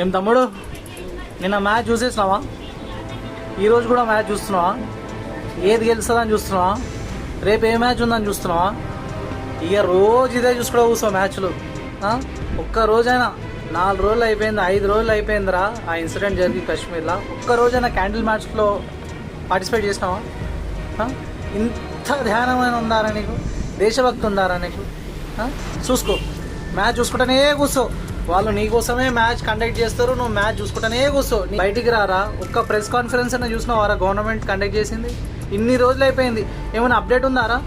ఏం తమ్ముడు, నిన్న మ్యాచ్ చూసేసినావా? ఈరోజు కూడా మ్యాచ్ చూస్తున్నావా? ఏది గెలుస్తుందని చూస్తున్నావా? రేపు ఏ మ్యాచ్ ఉందని చూస్తున్నావా? ఇక రోజు ఇదే చూసుకో కూర్చో మ్యాచ్లు. ఒక్క రోజైనా 4 రోజులు అయిపోయింది, 5 రోజులు అయిపోయిందిరా ఆ ఇన్సిడెంట్ జరిగి కాశ్మీర్లో. ఒక్క రోజైనా క్యాండిల్ మ్యాచ్లో పార్టిసిపేట్ చేసినావా? ఇంత ధ్యానమైన ఉందారా నీకు? దేశభక్తి ఉందారా నీకు? చూసుకో, మ్యాచ్ చూసుకుంటానే కూర్చో. వాళ్ళు నీకోసమే మ్యాచ్ కండక్ట్ చేస్తారు, నువ్వు మ్యాచ్ చూసుకుంటానే కూర్చో. బయటికి రారా? ఒక్క ప్రెస్ కాన్ఫరెన్స్ అన్న చూసినావారా గవర్నమెంట్ కండక్ట్ చేసింది? ఇన్ని రోజులు అయిపోయింది, ఏమైనా అప్డేట్ ఉందారా?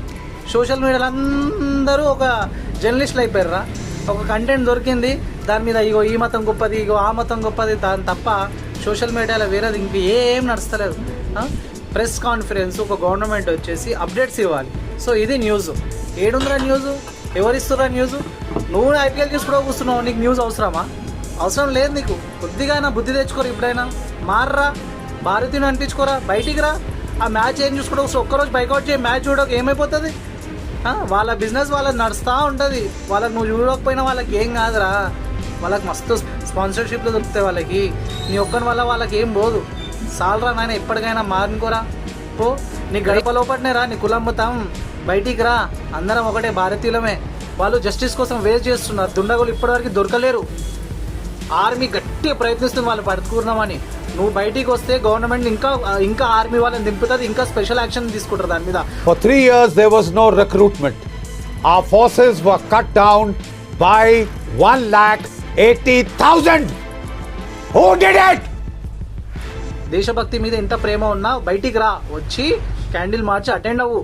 సోషల్ మీడియాలో అందరూ ఒక జర్నలిస్టులు అయిపోయారా? ఒక కంటెంట్ దొరికింది దాని మీద, ఇగో ఈ మతం గొప్పది, ఇగో ఆ మతం గొప్పది, దాని తప్ప సోషల్ మీడియాలో వేరేది ఇంక ఏం నడుస్తలేదు. ప్రెస్ కాన్ఫరెన్స్ ఒక గవర్నమెంట్ వచ్చేసి అప్డేట్స్ ఇవ్వాలి. సో ఇది న్యూస్. ఏడుందిరా న్యూస్? ఎవరిస్తురా న్యూస్? నువ్వు ఐపీఎల్ చూసుకో కూర్చున్నావు, నీకు న్యూస్ అవసరమా? అవసరం లేదు నీకు. కొద్దిగా అయినా బుద్ధి తెచ్చుకోరు. ఇప్పుడైనా మార్రా, భారతీయుని అనిపించుకోరా, బయటికి రా. ఆ మ్యాచ్ ఏం చూసుకోవడం? ఒక్కరోజు బైకౌట్ చేయి, మ్యాచ్ చూడక ఏమైపోతుంది? వాళ్ళ బిజినెస్ వాళ్ళకి నడుస్తూ ఉంటుంది. వాళ్ళకి నువ్వు చూడకపోయినా వాళ్ళకి ఏం కాదురా. వాళ్ళకి మస్తు స్పాన్సర్షిప్లు దొరుకుతాయి వాళ్ళకి. నీ ఒక్కని వల్ల వాళ్ళకి ఏం పోదు. సాలరా నాయన, ఎప్పటికైనా మారునుకోరా. పో, నీ గడప లోపట్నే రా, నీ కులం మొత్తం బయటికి రా. అందరం ఒకటే, భారతీయులమే. వాళ్ళు జస్టిస్ కోసం వేస్ట్ చేస్తున్నారు. దుండగులు ఇప్పటివరకు దొరకలేరు. ఆర్మీ గట్టిగా ప్రయత్నిస్తుంది వాళ్ళు పట్టుకున్నామని. నువ్వు బయటికి వస్తే గవర్నమెంట్ ఇంకా ఆర్మీ వాళ్ళని దింపుతుంది, ఇంకా స్పెషల్ యాక్షన్ తీసుకుంటారు దాని మీద. For 3 years there was no recruitment. Our forces were cut down by 1,80,000. Who did it? దేశభక్తి మీద ఎంత ప్రేమ ఉన్నా బయటికి రా, వచ్చి క్యాండిల్ మార్చి అటెండ్ అవ్వు.